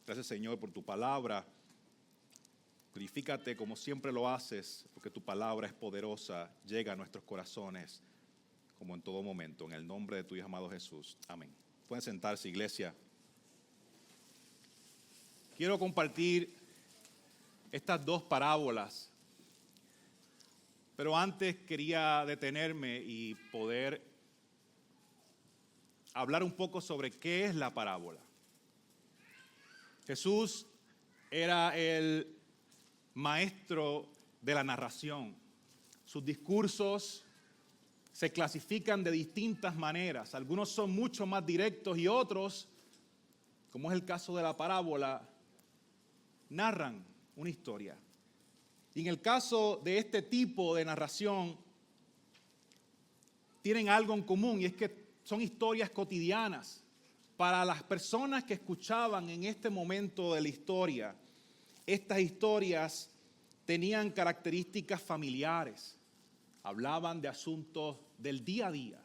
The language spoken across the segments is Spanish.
Gracias, Señor, por tu palabra. Glorifícate como siempre lo haces, porque tu palabra es poderosa, llega a nuestros corazones como en todo momento. En el nombre de tu Hijo amado Jesús. Amén. Pueden sentarse, iglesia. Quiero compartir estas dos parábolas, pero antes quería detenerme y poder hablar un poco sobre qué es la parábola. Jesús era el maestro de la narración. Sus discursos se clasifican de distintas maneras. Algunos son mucho más directos y otros, como es el caso de la parábola, narran una historia. Y en el caso de este tipo de narración, tienen algo en común y es que son historias cotidianas. Para las personas que escuchaban en este momento de la historia, estas historias tenían características familiares. Hablaban de asuntos del día a día,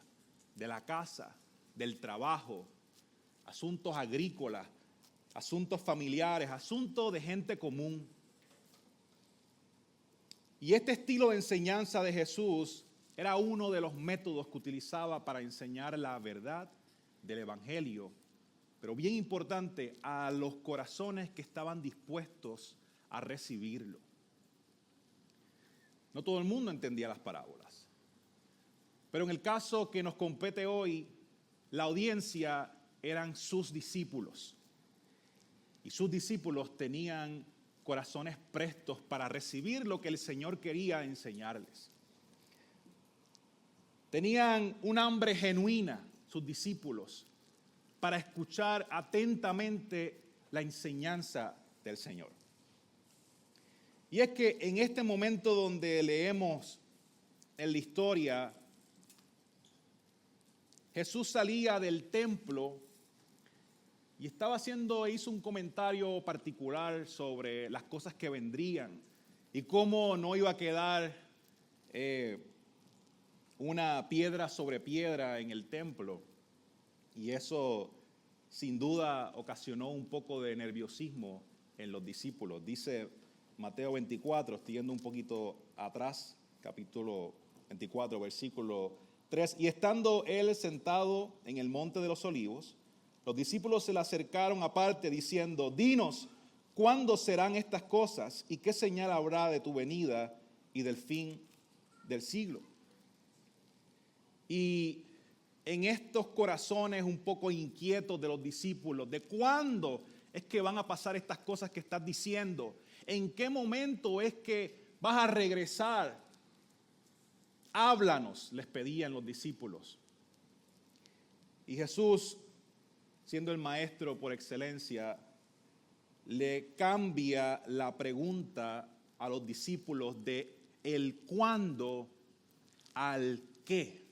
de la casa, del trabajo, asuntos agrícolas, asuntos familiares, asuntos de gente común. Y este estilo de enseñanza de Jesús era uno de los métodos que utilizaba para enseñar la verdad del Evangelio, pero bien importante, a los corazones que estaban dispuestos a recibirlo. No todo el mundo entendía las parábolas, pero en el caso que nos compete hoy, la audiencia eran sus discípulos. Y sus discípulos tenían corazones prestos para recibir lo que el Señor quería enseñarles. Tenían un hambre genuina, sus discípulos, para escuchar atentamente la enseñanza del Señor. Y es que en este momento donde leemos en la historia, Jesús salía del templo y hizo un comentario particular sobre las cosas que vendrían y cómo no iba a quedar una piedra sobre piedra en el templo. Y eso sin duda ocasionó un poco de nerviosismo en los discípulos. Dice Mateo 24, estoy yendo un poquito atrás, capítulo 24, versículo 3. Y estando él sentado en el monte de los olivos, los discípulos se le acercaron aparte diciendo: dinos, ¿cuándo serán estas cosas? ¿Y qué señal habrá de tu venida y del fin del siglo? Y en estos corazones un poco inquietos de los discípulos, ¿de cuándo es que van a pasar estas cosas que estás diciendo? ¿En qué momento es que vas a regresar? Háblanos, les pedían los discípulos. Y Jesús, siendo el maestro por excelencia, le cambia la pregunta a los discípulos de el cuándo al qué.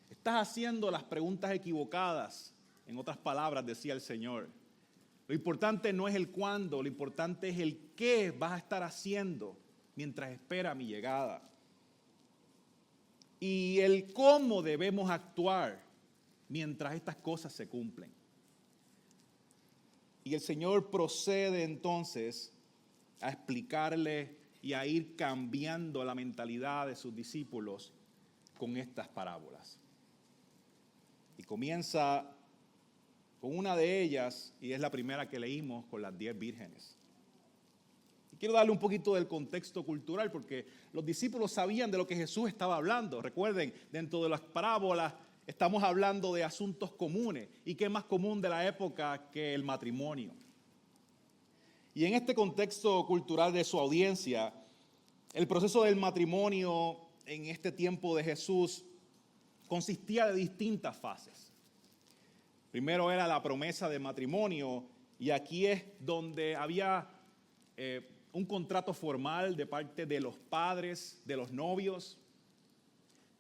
Estás haciendo las preguntas equivocadas, en otras palabras, decía el Señor. Lo importante no es el cuándo, lo importante es el qué vas a estar haciendo mientras espera mi llegada. Y el cómo debemos actuar mientras estas cosas se cumplen. Y el Señor procede entonces a explicarle y a ir cambiando la mentalidad de sus discípulos con estas parábolas. Y comienza con una de ellas, y es la primera que leímos, con las 10 vírgenes. Y quiero darle un poquito del contexto cultural, porque los discípulos sabían de lo que Jesús estaba hablando. Recuerden, dentro de las parábolas estamos hablando de asuntos comunes. ¿Y qué más común de la época que el matrimonio? Y en este contexto cultural de su audiencia, el proceso del matrimonio en este tiempo de Jesús consistía de distintas fases. Primero era la promesa de matrimonio, y aquí es donde había un contrato formal de parte de los padres de los novios.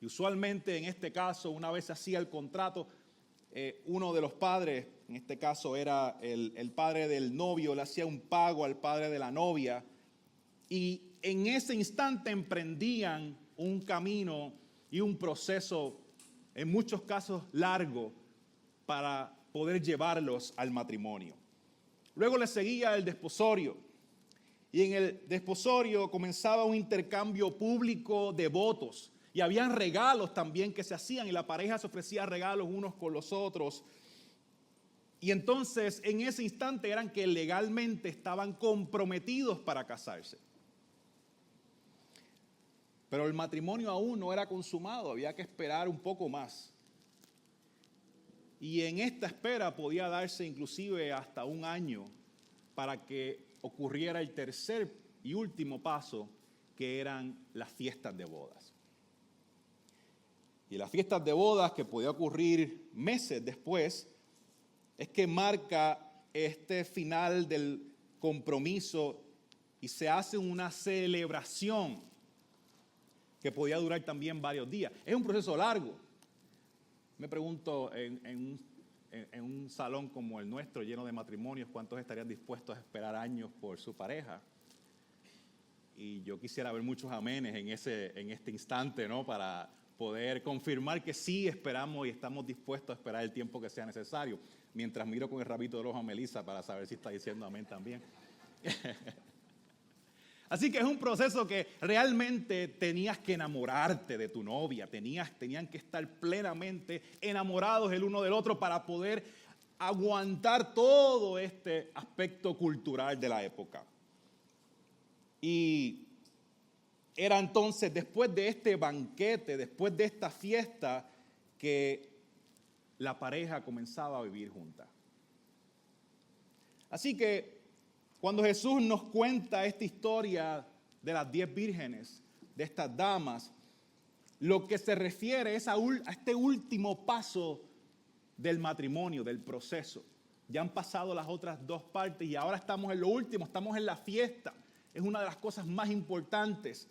Y usualmente en este caso, una vez se hacía el contrato, uno de los padres, en este caso era el padre del novio, le hacía un pago al padre de la novia, y en ese instante emprendían un camino y un proceso, en muchos casos largo, para poder llevarlos al matrimonio. Luego le seguía el desposorio. Y en el desposorio comenzaba un intercambio público de votos. Y habían regalos también que se hacían y la pareja se ofrecía regalos unos con los otros. Y entonces en ese instante eran que legalmente estaban comprometidos para casarse. Pero el matrimonio aún no era consumado, había que esperar un poco más. Y en esta espera podía darse inclusive hasta un año para que ocurriera el tercer y último paso, que eran las fiestas de bodas. Y las fiestas de bodas, que podía ocurrir meses después, es que marca este final del compromiso y se hace una celebración que podía durar también varios días. Es un proceso largo. Me pregunto, en un salón como el nuestro, lleno de matrimonios, ¿cuántos estarían dispuestos a esperar años por su pareja? Y yo quisiera ver muchos amenes en este instante, ¿no? Para poder confirmar que sí esperamos y estamos dispuestos a esperar el tiempo que sea necesario. Mientras miro con el rabito del ojo a Melissa para saber si está diciendo amén también. Así que es un proceso que realmente tenías que enamorarte de tu novia, tenían que estar plenamente enamorados el uno del otro para poder aguantar todo este aspecto cultural de la época. Y era entonces después de este banquete, después de esta fiesta, que la pareja comenzaba a vivir junta. Así que cuando Jesús nos cuenta esta historia de las 10 vírgenes, de estas damas, lo que se refiere es a este último paso del matrimonio, del proceso. Ya han pasado las otras dos partes y ahora estamos en lo último, estamos en la fiesta. Es una de las cosas más importantes.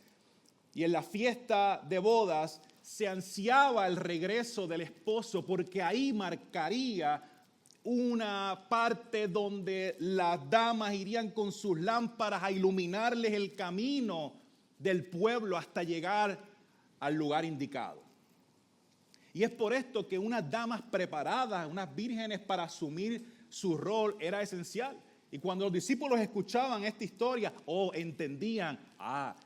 Y en la fiesta de bodas se ansiaba el regreso del esposo porque ahí marcaría una parte donde las damas irían con sus lámparas a iluminarles el camino del pueblo hasta llegar al lugar indicado. Y es por esto que unas damas preparadas, unas vírgenes para asumir su rol era esencial. Y cuando los discípulos escuchaban esta historia o entendían,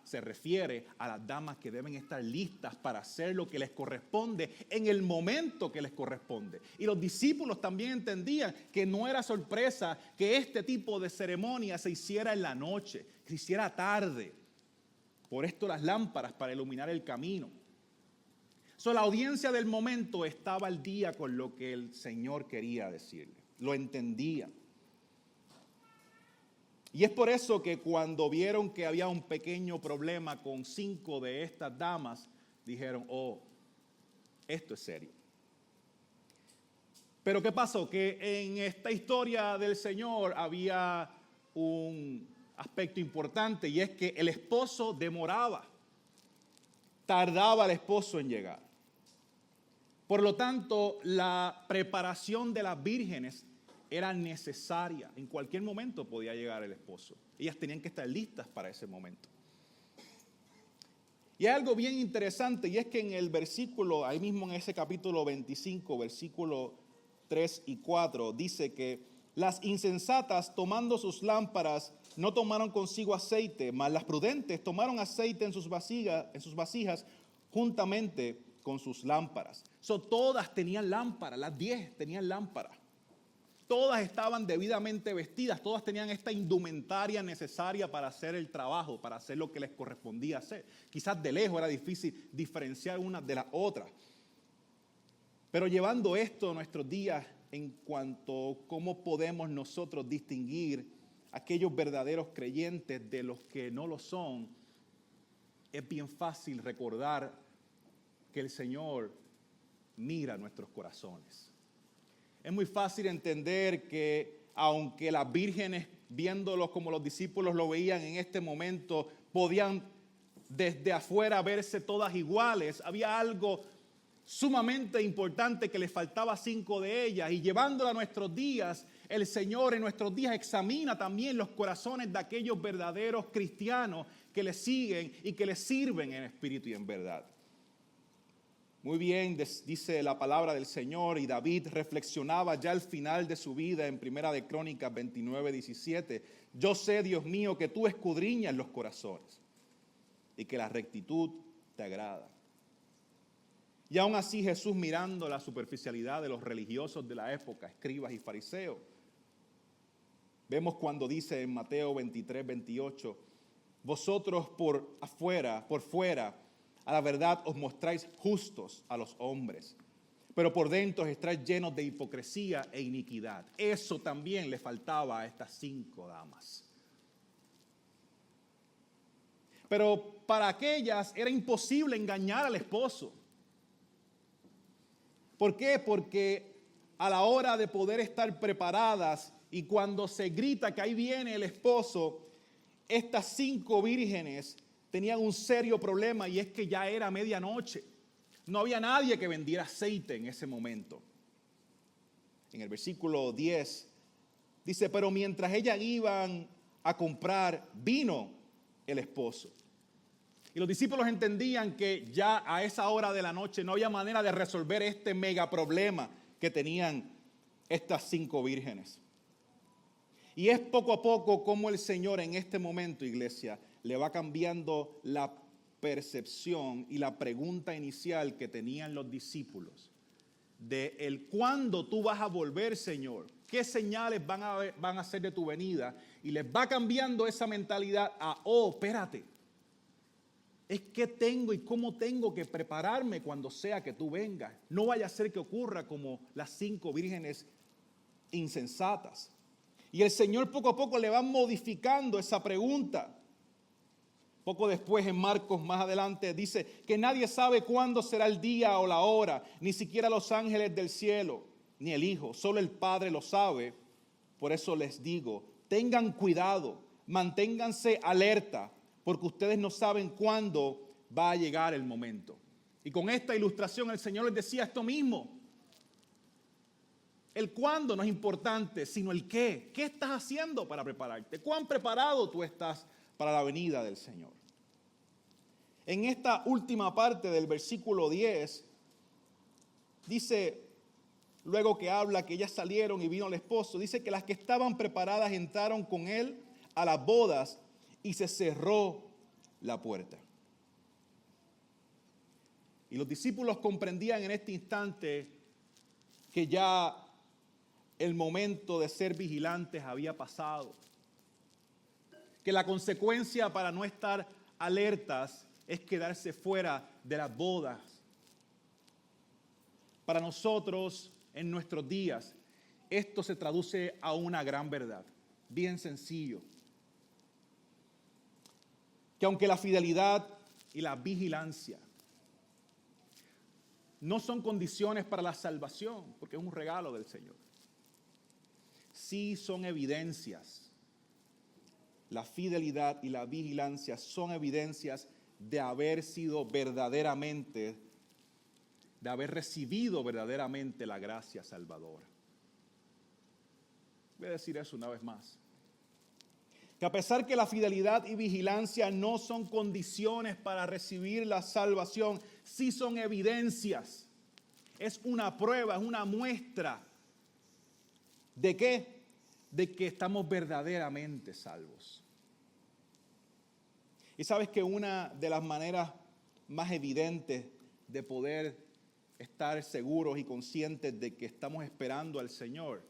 se refiere a las damas que deben estar listas para hacer lo que les corresponde en el momento que les corresponde. Y los discípulos también entendían que no era sorpresa que este tipo de ceremonia se hiciera en la noche, que se hiciera tarde. Por esto las lámparas para iluminar el camino. La audiencia del momento estaba al día con lo que el Señor quería decirle. Lo entendían. Y es por eso que cuando vieron que había un pequeño problema con 5 de estas damas, dijeron, esto es serio. Pero ¿qué pasó? Que en esta historia del Señor había un aspecto importante y es que el esposo tardaba el esposo en llegar. Por lo tanto, la preparación de las vírgenes era necesaria. En cualquier momento podía llegar el esposo. Ellas tenían que estar listas para ese momento. Y hay algo bien interesante, y es que en el versículo, ahí mismo en ese capítulo 25, versículo 3 y 4, dice que las insensatas, tomando sus lámparas, no tomaron consigo aceite, mas las prudentes tomaron aceite en sus vasijas juntamente con sus lámparas. Todas tenían lámpara, las 10 tenían lámpara. Todas estaban debidamente vestidas, todas tenían esta indumentaria necesaria para hacer el trabajo, para hacer lo que les correspondía hacer. Quizás de lejos era difícil diferenciar unas de las otras. Pero llevando esto a nuestros días en cuanto a cómo podemos nosotros distinguir aquellos verdaderos creyentes de los que no lo son, es bien fácil recordar que el Señor mira nuestros corazones. Es muy fácil entender que aunque las vírgenes, viéndolos como los discípulos lo veían en este momento, podían desde afuera verse todas iguales, había algo sumamente importante que les faltaba a 5 de ellas. Y llevándolo a nuestros días, el Señor en nuestros días examina también los corazones de aquellos verdaderos cristianos que le siguen y que le sirven en espíritu y en verdad. Muy bien, dice la palabra del Señor, y David reflexionaba ya al final de su vida en Primera de Crónicas 29:17. Yo sé, Dios mío, que tú escudriñas los corazones y que la rectitud te agrada. Y aún así Jesús, mirando la superficialidad de los religiosos de la época, escribas y fariseos, vemos cuando dice en Mateo 23:28, vosotros por fuera, a la verdad os mostráis justos a los hombres, pero por dentro estáis llenos de hipocresía e iniquidad. Eso también le faltaba a estas 5 damas. Pero para aquellas era imposible engañar al esposo. ¿Por qué? Porque a la hora de poder estar preparadas y cuando se grita que ahí viene el esposo, estas 5 vírgenes tenían un serio problema, y es que ya era medianoche. No había nadie que vendiera aceite en ese momento. En el versículo 10 dice, pero mientras ellas iban a comprar, vino el esposo. Y los discípulos entendían que ya a esa hora de la noche no había manera de resolver este mega problema que tenían estas 5 vírgenes. Y es poco a poco como el Señor en este momento, iglesia, le va cambiando la percepción y la pregunta inicial que tenían los discípulos de el cuándo tú vas a volver, Señor, qué señales van a ser de tu venida, y les va cambiando esa mentalidad a, espérate, es que tengo y cómo tengo que prepararme cuando sea que tú vengas. No vaya a ser que ocurra como las 5 vírgenes insensatas. Y el Señor poco a poco le va modificando esa pregunta. Poco después, en Marcos, más adelante, dice que nadie sabe cuándo será el día o la hora, ni siquiera los ángeles del cielo, ni el Hijo, solo el Padre lo sabe. Por eso les digo, tengan cuidado, manténganse alerta, porque ustedes no saben cuándo va a llegar el momento. Y con esta ilustración el Señor les decía esto mismo. El cuándo no es importante, sino el qué. ¿Qué estás haciendo para prepararte? ¿Cuán preparado tú estás para la venida del Señor? En esta última parte del versículo 10, dice, luego que habla que ellas salieron y vino el esposo, dice que las que estaban preparadas entraron con él a las bodas y se cerró la puerta. Y los discípulos comprendían en este instante que ya el momento de ser vigilantes había pasado. Que la consecuencia para no estar alertas es quedarse fuera de las bodas. Para nosotros, en nuestros días, esto se traduce a una gran verdad, bien sencillo. Que aunque la fidelidad y la vigilancia no son condiciones para la salvación, porque es un regalo del Señor, sí son evidencias. La fidelidad y la vigilancia son evidencias de haber sido verdaderamente, de haber recibido verdaderamente la gracia salvadora. Voy a decir eso una vez más. Que a pesar que la fidelidad y vigilancia no son condiciones para recibir la salvación, sí son evidencias. Es una prueba, es una muestra. ¿De qué? De que estamos verdaderamente salvos. Y sabes que una de las maneras más evidentes de poder estar seguros y conscientes de que estamos esperando al Señor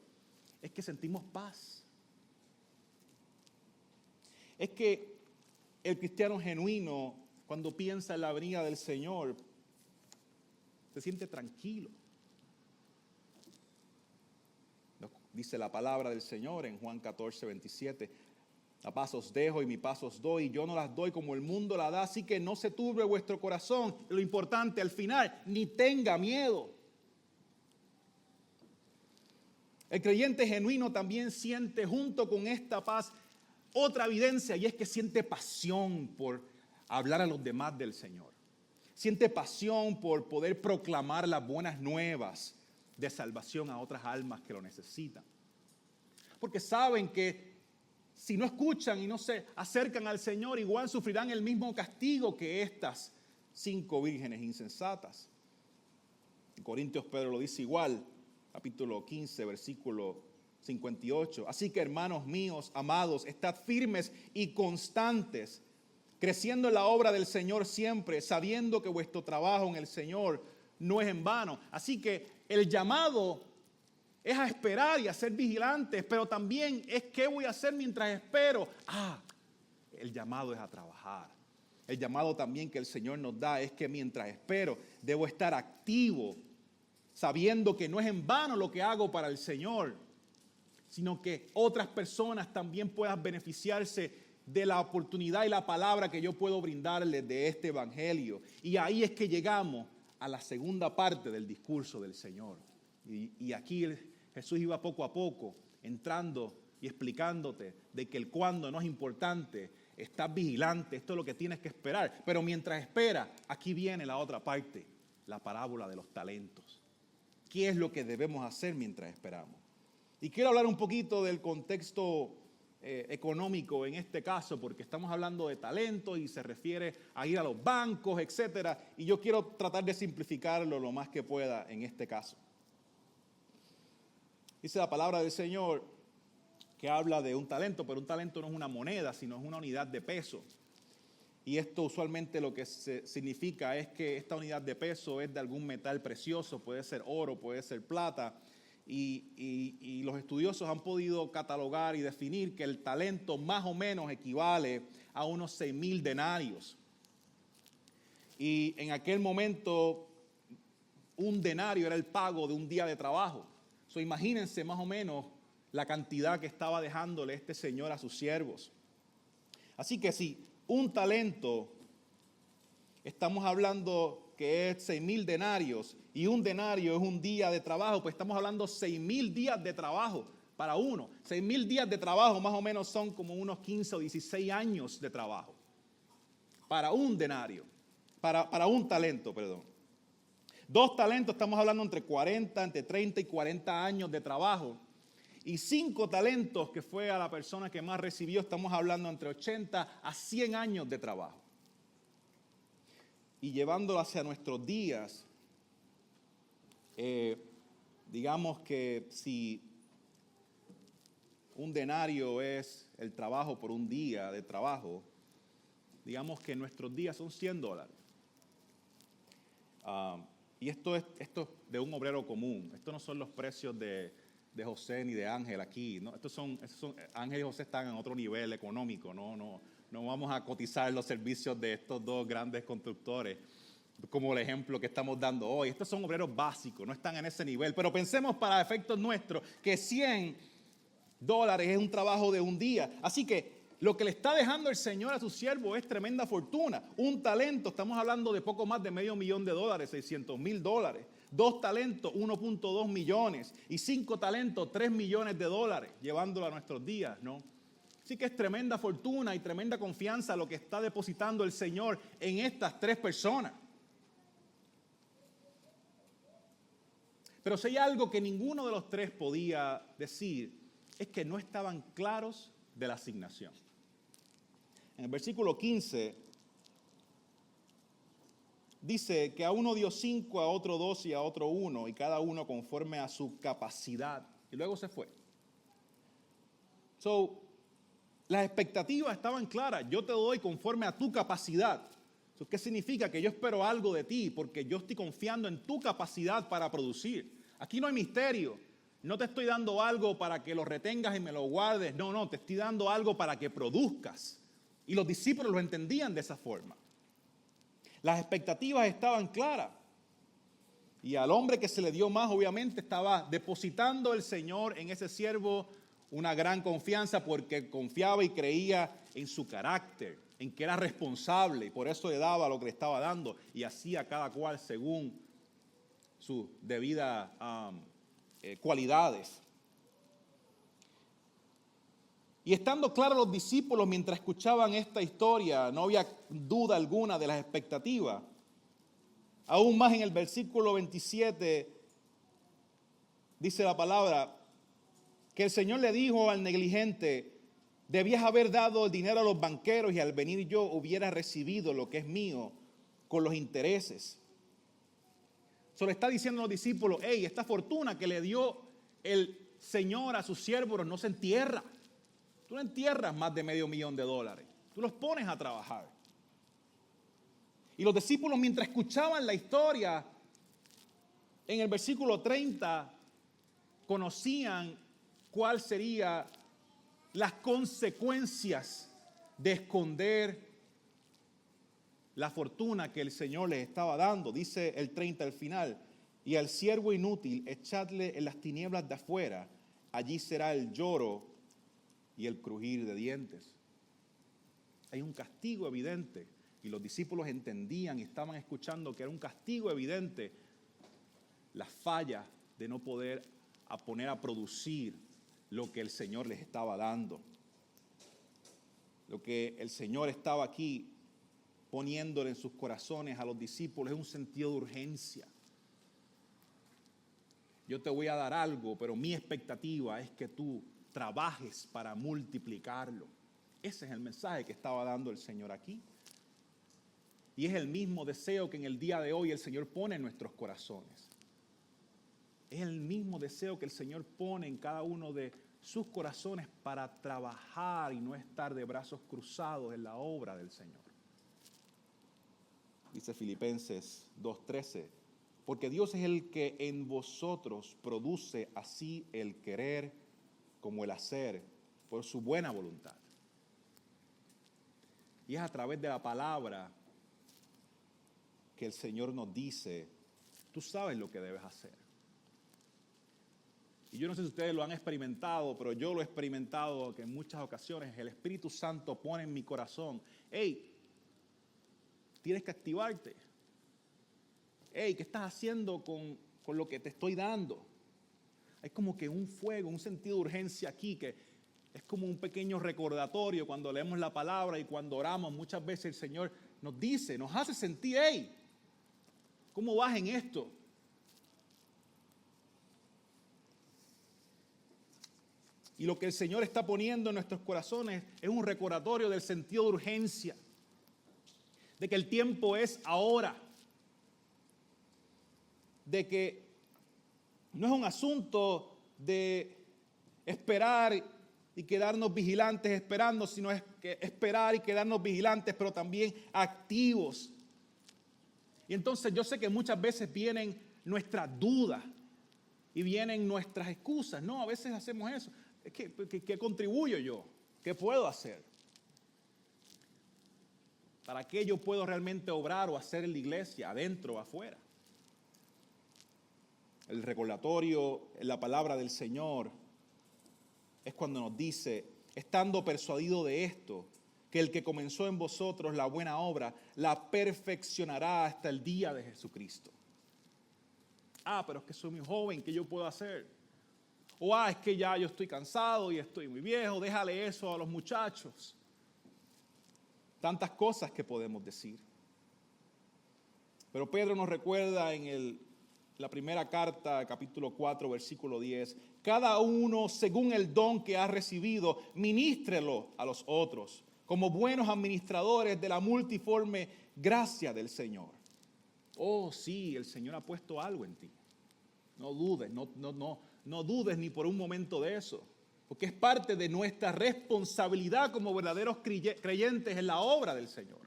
es que sentimos paz. Es que el cristiano genuino, cuando piensa en la venida del Señor, se siente tranquilo. Dice la palabra del Señor en Juan 14:27. La paz os dejo y mi paz os doy. Yo no las doy como el mundo la da, así que no se turbe vuestro corazón. Lo importante al final, ni tenga miedo. El creyente genuino también siente junto con esta paz otra evidencia, y es que siente pasión por hablar a los demás del Señor. Siente pasión por poder proclamar las buenas nuevas de salvación a otras almas que lo necesitan. Porque saben que si no escuchan y no se acercan al Señor, igual sufrirán el mismo castigo que estas 5 vírgenes insensatas. En Corintios Pedro lo dice igual, capítulo 15, versículo 58. Así que, hermanos míos, amados, estad firmes y constantes, creciendo en la obra del Señor siempre, sabiendo que vuestro trabajo en el Señor no es en vano. Así que el llamado es a esperar y a ser vigilantes, pero también es qué voy a hacer mientras espero. El llamado es a trabajar. El llamado también que el Señor nos da es que mientras espero debo estar activo, sabiendo que no es en vano lo que hago para el Señor, sino que otras personas también puedan beneficiarse de la oportunidad y la palabra que yo puedo brindarles de este evangelio. Y ahí es que llegamos a la segunda parte del discurso del Señor. Y aquí Jesús iba poco a poco entrando y explicándote de que el cuándo no es importante, estás vigilante, esto es lo que tienes que esperar. Pero mientras esperas, aquí viene la otra parte, la parábola de los talentos. ¿Qué es lo que debemos hacer mientras esperamos? Y quiero hablar un poquito del contexto económico en este caso, porque estamos hablando de talento y se refiere a ir a los bancos, etcétera. Y yo quiero tratar de simplificarlo lo más que pueda en este caso. Dice la palabra del Señor que habla de un talento, pero un talento no es una moneda, sino es una unidad de peso. Y esto usualmente lo que significa es que esta unidad de peso es de algún metal precioso, puede ser oro, puede ser plata. Y los estudiosos han podido catalogar y definir que el talento más o menos equivale a unos 6,000 denarios. Y en aquel momento un denario era el pago de un día de trabajo. Imagínense más o menos la cantidad que estaba dejándole este señor a sus siervos. Así que si un talento, estamos hablando que es 6,000 denarios, y un denario es un día de trabajo, pues estamos hablando 6,000 días de trabajo para uno. 6,000 días de trabajo más o menos son como unos 15 o 16 años de trabajo. Para un denario, para un talento, perdón. 2 talentos, estamos hablando entre 30 y 40 años de trabajo. Y 5 talentos, que fue a la persona que más recibió, estamos hablando entre 80 a 100 años de trabajo. Y llevándolo hacia nuestros días, digamos que si un denario es el trabajo por un día de trabajo, digamos que nuestros días son $100. Y esto es de un obrero común. Estos no son los precios de José ni de Ángel aquí, ¿no? Estos son Ángel y José están en otro nivel económico, no vamos a cotizar los servicios de estos 2 grandes constructores, como el ejemplo que estamos dando hoy. Estos son obreros básicos, no están en ese nivel, pero pensemos para efectos nuestros que $100 es un trabajo de un día. Así que lo que le está dejando el Señor a su siervo es tremenda fortuna. Un talento, estamos hablando de poco más de $500,000, $600,000. 2 talentos, 1.2 millones. Y 5 talentos, $3 millones, llevándolo a nuestros días, ¿no? Así que es tremenda fortuna y tremenda confianza lo que está depositando el Señor en estas 3 personas. Pero si hay algo que ninguno de los 3 podía decir, es que no estaban claros de la asignación. En el versículo 15 dice que a uno dio 5, a otro 2 y a otro 1, y cada uno conforme a su capacidad. Y luego se fue. Las expectativas estaban claras. Yo te doy conforme a tu capacidad. ¿Qué significa? Que yo espero algo de ti porque yo estoy confiando en tu capacidad para producir. Aquí no hay misterio. No te estoy dando algo para que lo retengas y me lo guardes. No, te estoy dando algo para que produzcas. Y los discípulos lo entendían de esa forma. Las expectativas estaban claras. Y al hombre que se le dio más, obviamente, estaba depositando el Señor en ese siervo una gran confianza porque confiaba y creía en su carácter, en que era responsable y por eso le daba lo que le estaba dando y hacía cada cual según sus debidas cualidades. Y estando claros los discípulos mientras escuchaban esta historia, no había duda alguna de las expectativas. Aún más en el versículo 27 dice la palabra que el Señor le dijo al negligente: debías haber dado el dinero a los banqueros y al venir yo hubiera recibido lo que es mío con los intereses. Solo está diciendo a los discípulos, hey, esta fortuna que le dio el Señor a sus siervos no se entierra. Tú no entierras más de $500,000. Tú los pones a trabajar. Y los discípulos, mientras escuchaban la historia, en el versículo 30, conocían cuáles serían las consecuencias de esconder la fortuna que el Señor les estaba dando. Dice el 30 al final, y al siervo inútil echadle en las tinieblas de afuera, allí será el lloro y el crujir de dientes. Hay un castigo evidente, y los discípulos entendían y estaban escuchando que era un castigo evidente la falla de no poder poner a producir lo que el Señor les estaba dando. Lo que el Señor estaba aquí poniéndole en sus corazones a los discípulos es un sentido de urgencia. Yo te voy a dar algo, pero mi expectativa es que tú trabajes para multiplicarlo. Ese es el mensaje que estaba dando el Señor aquí. Y es el mismo deseo que en el día de hoy el Señor pone en nuestros corazones. Es el mismo deseo que el Señor pone en cada uno de sus corazones para trabajar y no estar de brazos cruzados en la obra del Señor. Dice Filipenses 2:13, porque Dios es el que en vosotros produce así el querer como el hacer por su buena voluntad. Y es a través de la palabra que el Señor nos dice, tú sabes lo que debes hacer. Y yo no sé si ustedes lo han experimentado, pero yo lo he experimentado, que en muchas ocasiones el Espíritu Santo pone en mi corazón, hey, tienes que activarte. Hey, ¿qué estás haciendo con lo que te estoy dando? Hay como que un fuego, un sentido de urgencia aquí, que es como un pequeño recordatorio cuando leemos la palabra y cuando oramos. Muchas veces el Señor nos dice, nos hace sentir, hey, ¿cómo vas en esto? Y lo que el Señor está poniendo en nuestros corazones es un recordatorio del sentido de urgencia, de que el tiempo es ahora, de que no es un asunto de esperar y quedarnos vigilantes esperando, sino es que esperar y quedarnos vigilantes, pero también activos. Y entonces yo sé que muchas veces vienen nuestras dudas y vienen nuestras excusas. No, a veces hacemos eso. ¿Qué contribuyo yo? ¿Qué puedo hacer? ¿Para qué yo puedo realmente obrar o hacer en la iglesia, adentro o afuera? El recordatorio en la palabra del Señor es cuando nos dice, estando persuadido de esto, que el que comenzó en vosotros la buena obra, la perfeccionará hasta el día de Jesucristo. Pero es que soy muy joven, ¿qué yo puedo hacer? O es que ya yo estoy cansado y estoy muy viejo, déjale eso a los muchachos. Tantas cosas que podemos decir. Pero Pedro nos recuerda en la primera carta, capítulo 4, versículo 10, cada uno según el don que ha recibido, ministrelo a los otros, como buenos administradores de la multiforme gracia del Señor. Oh, sí, el Señor ha puesto algo en ti. No dudes, no dudes ni por un momento de eso, porque es parte de nuestra responsabilidad como verdaderos creyentes en la obra del Señor.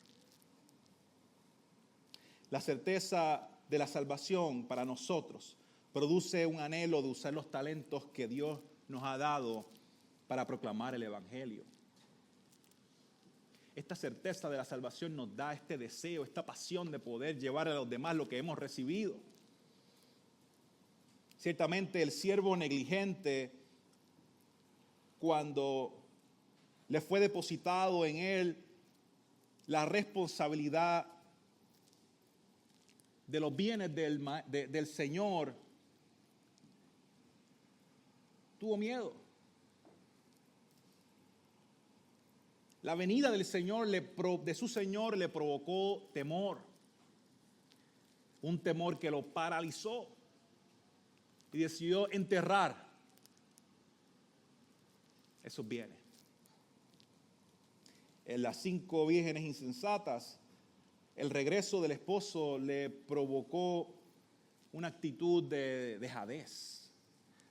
La certeza de la salvación para nosotros produce un anhelo de usar los talentos que Dios nos ha dado para proclamar el Evangelio. Esta certeza de la salvación nos da este deseo, esta pasión de poder llevar a los demás lo que hemos recibido. Ciertamente el siervo negligente, cuando le fue depositado en él la responsabilidad de los bienes del Señor, tuvo miedo. La venida del Señor, de su Señor, le provocó temor. Un temor que lo paralizó y decidió enterrar esos bienes. En las 5 vírgenes insensatas, el regreso del esposo le provocó una actitud de dejadez,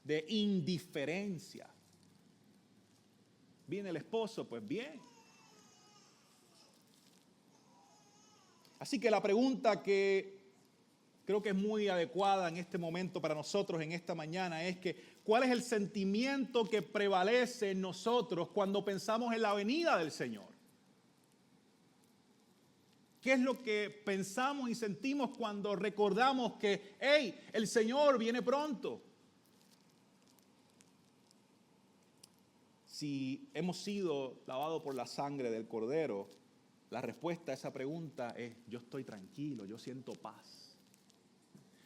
de indiferencia. ¿Viene el esposo? Pues bien. Así que la pregunta que creo que es muy adecuada en este momento para nosotros en esta mañana es que ¿cuál es el sentimiento que prevalece en nosotros cuando pensamos en la venida del Señor? ¿Qué es lo que pensamos y sentimos cuando recordamos que, hey, el Señor viene pronto? Si hemos sido lavados por la sangre del Cordero, la respuesta a esa pregunta es: yo estoy tranquilo, yo siento paz.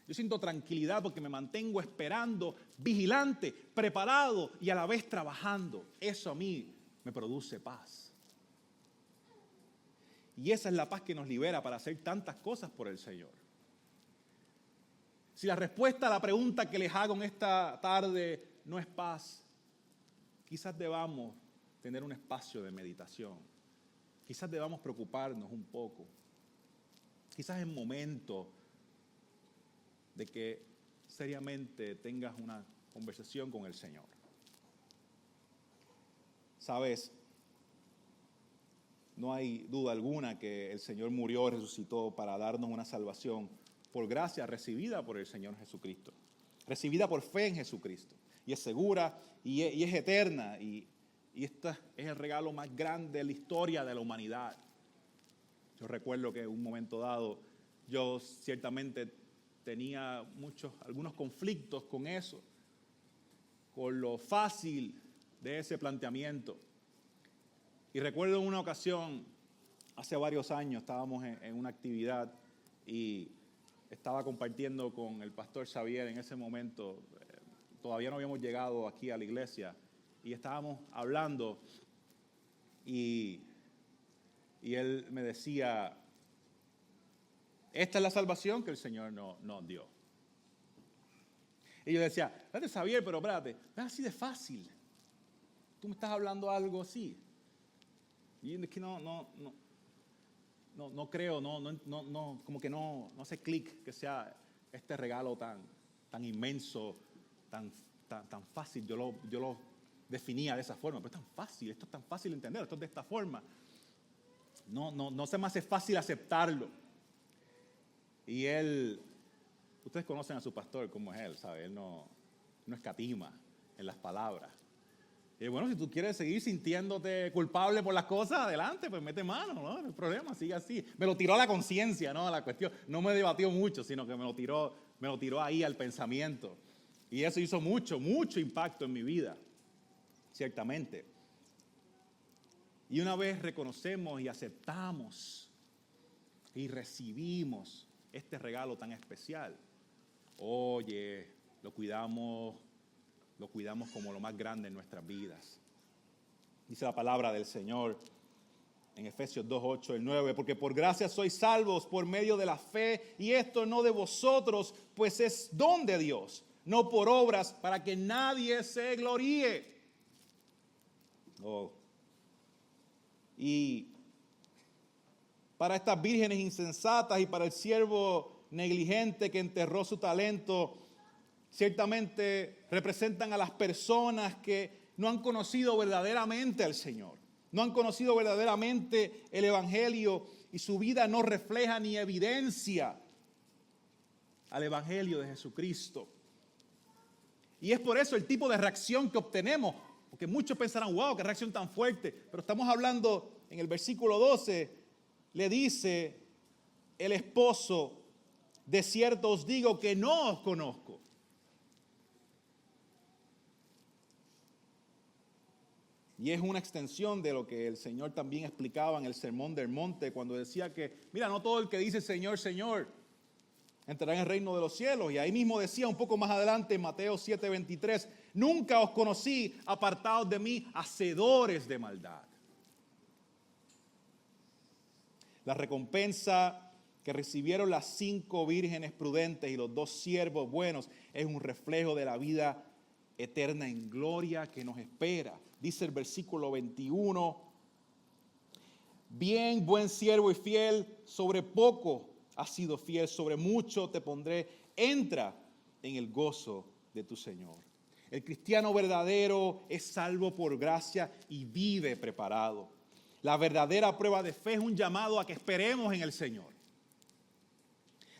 Yo siento tranquilidad porque me mantengo esperando, vigilante, preparado y a la vez trabajando. Eso a mí me produce paz. Y esa es la paz que nos libera para hacer tantas cosas por el Señor. Si la respuesta a la pregunta que les hago en esta tarde no es paz, quizás debamos tener un espacio de meditación. Quizás debamos preocuparnos un poco. Quizás es momento de que seriamente tengas una conversación con el Señor. Sabes, no hay duda alguna que el Señor murió y resucitó para darnos una salvación por gracia recibida por el Señor Jesucristo, recibida por fe en Jesucristo, y es segura y es eterna, y este es el regalo más grande de la historia de la humanidad. Yo recuerdo que en un momento dado yo ciertamente tenía algunos conflictos con eso, con lo fácil de ese planteamiento. Y recuerdo en una ocasión, hace varios años, estábamos en una actividad y estaba compartiendo con el pastor Xavier en ese momento. Todavía no habíamos llegado aquí a la iglesia y estábamos hablando y él me decía: esta es la salvación que el Señor nos dio. Y yo decía: espérate, Xavier, pero espérate, no es así de fácil. Tú me estás hablando algo así. Y es que no creo, como que no hace clic que sea este regalo tan inmenso, tan fácil. Yo lo definía de esa forma, pero es tan fácil, esto es tan fácil de entender, esto es de esta forma. No se me hace fácil aceptarlo. Y ustedes conocen a su pastor, como es él, ¿sabe? Él no escatima en las palabras. Y bueno, si tú quieres seguir sintiéndote culpable por las cosas, adelante, pues mete mano, ¿no? No hay problema, sigue así. Me lo tiró a la conciencia, ¿no? A la cuestión. No me debatió mucho, sino que me lo tiró ahí al pensamiento. Y eso hizo mucho impacto en mi vida, ciertamente. Y una vez reconocemos y aceptamos y recibimos este regalo tan especial, oye, lo cuidamos como lo más grande en nuestras vidas. Dice la palabra del Señor en Efesios 2:8 al 9, porque por gracia sois salvos por medio de la fe, y esto no de vosotros, pues es don de Dios, no por obras, para que nadie se gloríe. Y para estas vírgenes insensatas y para el siervo negligente que enterró su talento, ciertamente representan a las personas que no han conocido verdaderamente al Señor, no han conocido verdaderamente el Evangelio, y su vida no refleja ni evidencia al Evangelio de Jesucristo. Y es por eso el tipo de reacción que obtenemos, porque muchos pensarán: wow, qué reacción tan fuerte. Pero estamos hablando, en el versículo 12, le dice el esposo: de cierto os digo que no os conozco. Y es una extensión de lo que el Señor también explicaba en el Sermón del Monte, cuando decía que, mira, no todo el que dice Señor, Señor, entrará en el reino de los cielos. Y ahí mismo decía un poco más adelante en Mateo 7:23, nunca os conocí, apartados de mí, hacedores de maldad. La recompensa que recibieron las 5 vírgenes prudentes y los 2 siervos buenos es un reflejo de la vida eterna en gloria que nos espera. Dice el versículo 21, bien, buen siervo y fiel, sobre poco has sido fiel, sobre mucho te pondré, entra en el gozo de tu Señor. El cristiano verdadero es salvo por gracia y vive preparado. La verdadera prueba de fe es un llamado a que esperemos en el Señor.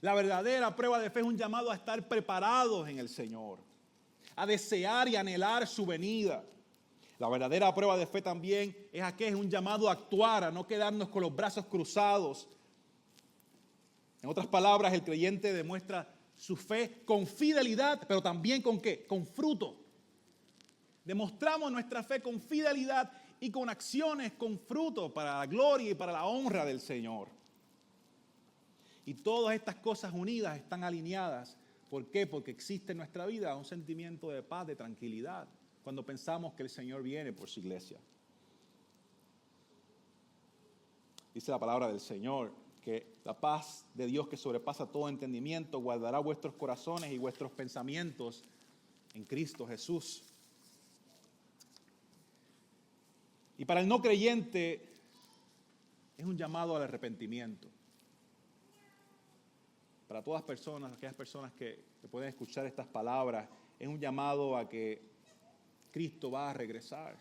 La verdadera prueba de fe es un llamado a estar preparados en el Señor, a desear y anhelar su venida. La verdadera prueba de fe también es un llamado a actuar, a no quedarnos con los brazos cruzados. En otras palabras, el creyente demuestra su fe con fidelidad, pero también ¿con qué? Con fruto. Demostramos nuestra fe con fidelidad y con acciones, con fruto para la gloria y para la honra del Señor. Y todas estas cosas unidas están alineadas. ¿Por qué? Porque existe en nuestra vida un sentimiento de paz, de tranquilidad, cuando pensamos que el Señor viene por su iglesia. Dice la palabra del Señor que la paz de Dios que sobrepasa todo entendimiento guardará vuestros corazones y vuestros pensamientos en Cristo Jesús. Y para el no creyente es un llamado al arrepentimiento. Para todas personas, aquellas personas que pueden escuchar estas palabras, es un llamado a que Cristo va a regresar,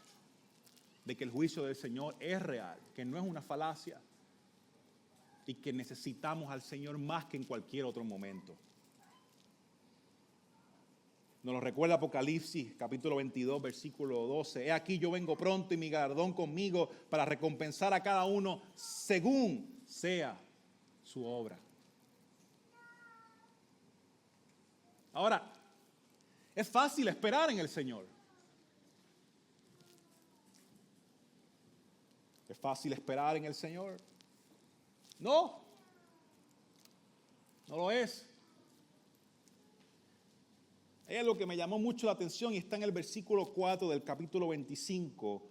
de que el juicio del Señor es real, que no es una falacia y que necesitamos al Señor más que en cualquier otro momento. Nos lo recuerda Apocalipsis, capítulo 22, versículo 12. He aquí yo vengo pronto y mi galardón conmigo para recompensar a cada uno según sea su obra. Ahora, es fácil esperar en el Señor. ¿Es fácil esperar en el Señor? No, no lo es. Hay algo que me llamó mucho la atención y está en el versículo 4 del capítulo 25,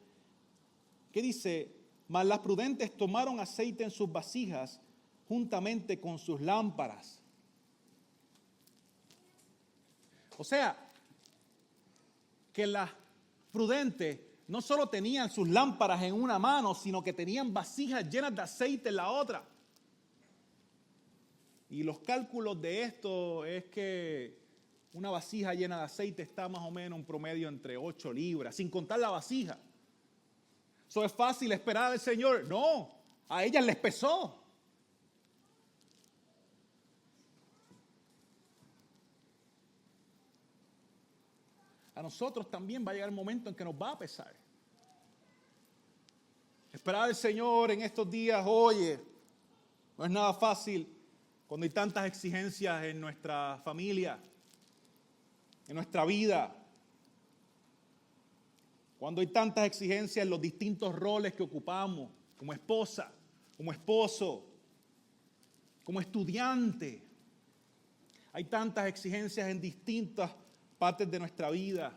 que dice: mas las prudentes tomaron aceite en sus vasijas juntamente con sus lámparas. O sea, que las prudentes no solo tenían sus lámparas en una mano, sino que tenían vasijas llenas de aceite en la otra. Y los cálculos de esto es que una vasija llena de aceite está más o menos un promedio entre 8 libras, sin contar la vasija. ¿Eso es fácil esperar al Señor? No, a ellas les pesó. A nosotros también va a llegar el momento en que nos va a pesar. Esperar al Señor en estos días, oye, no es nada fácil cuando hay tantas exigencias en nuestra familia, en nuestra vida, cuando hay tantas exigencias en los distintos roles que ocupamos, como esposa, como esposo, como estudiante. Hay tantas exigencias en distintas partes de nuestra vida.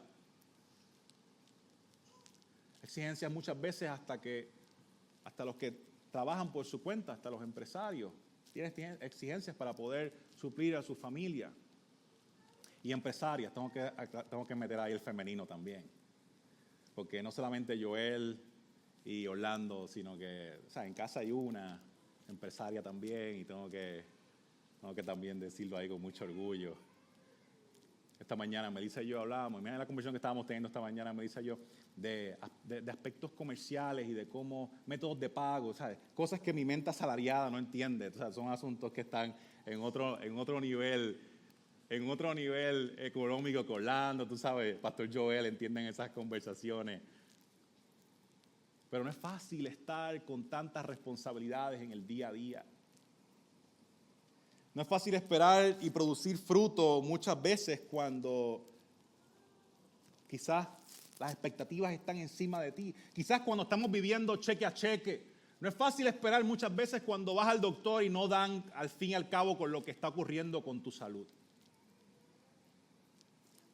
Exigencias muchas veces hasta los que trabajan por su cuenta, hasta los empresarios, tienen exigencias para poder suplir a su familia. Y empresarias, tengo que meter ahí el femenino también. Porque no solamente Joel y Orlando, sino que en casa hay una empresaria también y tengo que también decirlo ahí con mucho orgullo. Esta mañana Melissa y yo hablábamos, mira la conversación que estábamos teniendo esta mañana, Melissa y yo, de aspectos comerciales y de cómo, métodos de pago, ¿sabes? Cosas que mi mente asalariada no entiende, son asuntos que están en otro nivel económico que Orlando, tú sabes, Pastor Joel, entienden esas conversaciones. Pero no es fácil estar con tantas responsabilidades en el día a día. No es fácil esperar y producir fruto muchas veces cuando quizás las expectativas están encima de ti. Quizás cuando estamos viviendo cheque a cheque. No es fácil esperar muchas veces cuando vas al doctor y no dan al fin y al cabo con lo que está ocurriendo con tu salud.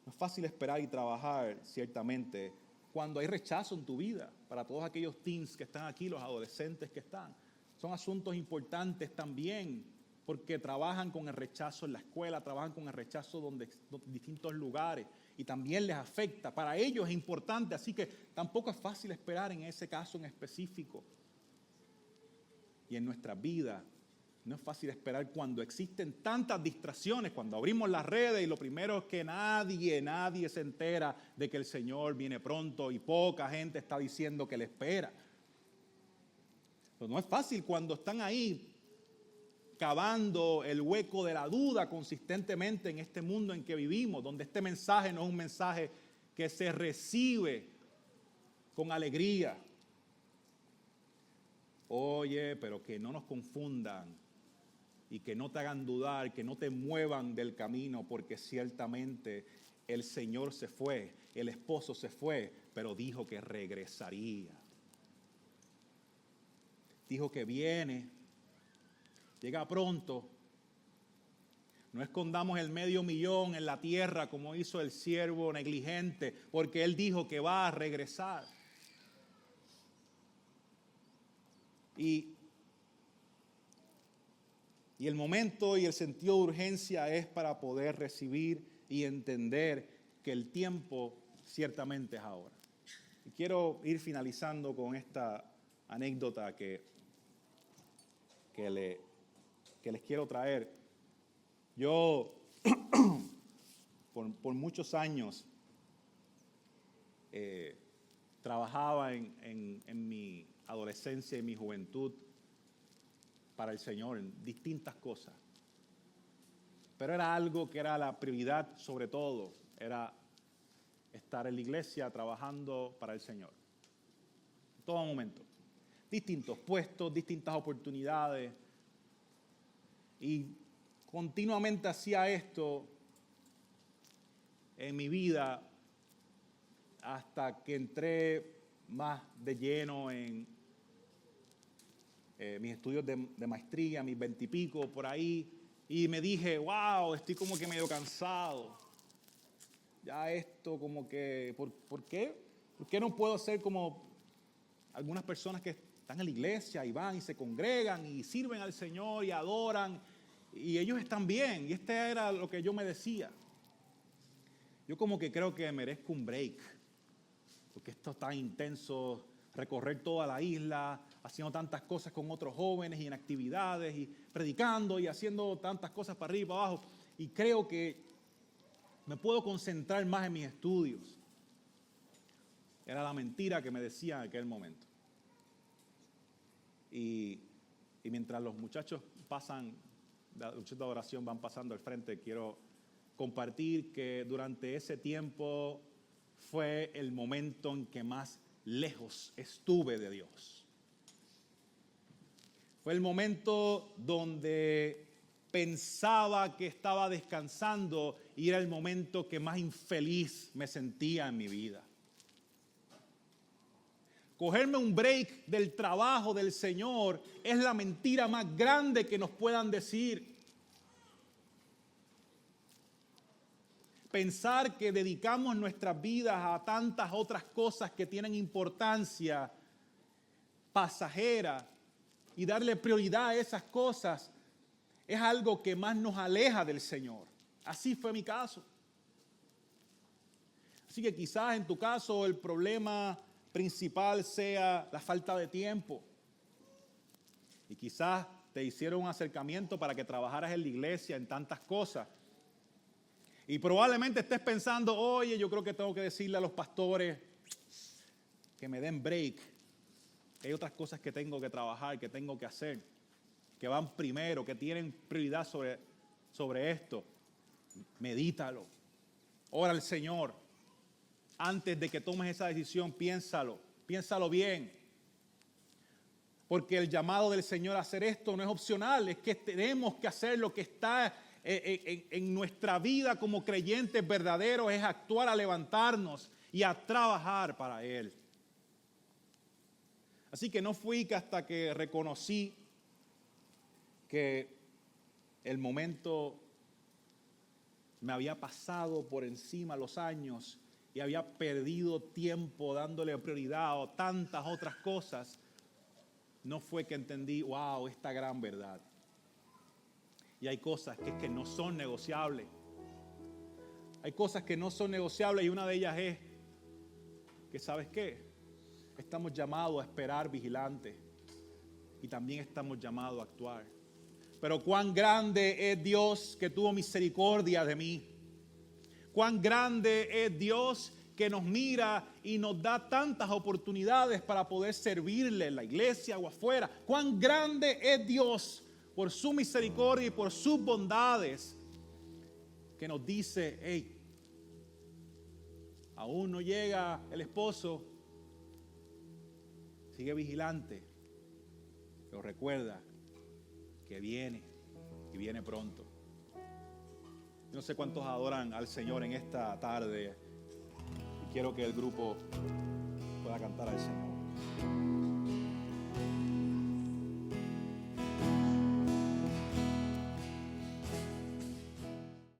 No es fácil esperar y trabajar, ciertamente, cuando hay rechazo en tu vida. Para todos aquellos teens que están aquí, los adolescentes que están. Son asuntos importantes también, porque trabajan con el rechazo en la escuela, trabajan con el rechazo en distintos lugares, y también les afecta. Para ellos es importante, así que tampoco es fácil esperar en ese caso en específico. Y en nuestra vida No es fácil esperar cuando existen tantas distracciones, cuando abrimos las redes y lo primero es que nadie se entera de que el Señor viene pronto y poca gente está diciendo que le espera. Pero no es fácil cuando están ahí cavando el hueco de la duda consistentemente en este mundo en que vivimos, donde este mensaje no es un mensaje que se recibe con alegría. Oye, pero que no nos confundan y que no te hagan dudar, que no te muevan del camino, porque ciertamente el Señor se fue, el esposo se fue, pero dijo que regresaría. Dijo que viene, llega pronto. No escondamos el 500,000 en la tierra como hizo el siervo negligente, porque él dijo que va a regresar. Y el momento y el sentido de urgencia es para poder recibir y entender que el tiempo ciertamente es ahora. Y quiero ir finalizando con esta anécdota que les quiero traer. Yo, por muchos años, trabajaba en mi adolescencia y mi juventud para el Señor en distintas cosas. Pero era algo que era la prioridad sobre todo, era estar en la iglesia trabajando para el Señor. En todo momento. Distintos puestos, distintas oportunidades. Y continuamente hacía esto en mi vida hasta que entré más de lleno en mis estudios de maestría, mis 20 y pico, por ahí, y me dije, wow, estoy como que medio cansado. Ya esto como que, ¿por qué? ¿Por qué no puedo ser como algunas personas que están en la iglesia y van y se congregan y sirven al Señor y adoran, y ellos están bien? Y este era lo que yo me decía. Yo como que creo que merezco un break, porque esto es tan intenso, recorrer toda la isla, haciendo tantas cosas con otros jóvenes y en actividades y predicando y haciendo tantas cosas para arriba y para abajo. Y creo que me puedo concentrar más en mis estudios. Era la mentira que me decía en aquel momento. Y mientras los muchachos de oración van pasando al frente, quiero compartir que durante ese tiempo fue el momento en que más lejos estuve de Dios. Fue el momento donde pensaba que estaba descansando y era el momento que más infeliz me sentía en mi vida. Cogerme un break del trabajo del Señor es la mentira más grande que nos puedan decir. Pensar que dedicamos nuestras vidas a tantas otras cosas que tienen importancia pasajera y darle prioridad a esas cosas es algo que más nos aleja del Señor. Así fue mi caso. Así que quizás en tu caso el problema principal sea la falta de tiempo. Y quizás te hicieron un acercamiento para que trabajaras en la iglesia en tantas cosas. Y probablemente estés pensando, oye, yo creo que tengo que decirle a los pastores que me den break, que hay otras cosas que tengo que trabajar, que tengo que hacer, que van primero, que tienen prioridad sobre esto. Medítalo. Ora al Señor. Antes de que tomes esa decisión, piénsalo bien. Porque el llamado del Señor a hacer esto no es opcional, es que tenemos que hacer lo que está en nuestra vida como creyentes verdaderos, es actuar a levantarnos y a trabajar para Él. Así que no fui que hasta que reconocí que el momento me había pasado por encima los años y había perdido tiempo dándole prioridad a tantas otras cosas, no fue que entendí, wow, esta gran verdad. Y hay cosas que no son negociables. Hay cosas que no son negociables y una de ellas es que, ¿sabes qué? Estamos llamados a esperar vigilantes y también estamos llamados a actuar. Pero cuán grande es Dios que tuvo misericordia de mí. Cuán grande es Dios que nos mira y nos da tantas oportunidades para poder servirle en la iglesia o afuera. Cuán grande es Dios por su misericordia y por sus bondades, que nos dice: hey, aún no llega el esposo, sigue vigilante, pero recuerda que viene y viene pronto. No sé cuántos adoran al Señor en esta tarde y quiero que el grupo pueda cantar al Señor.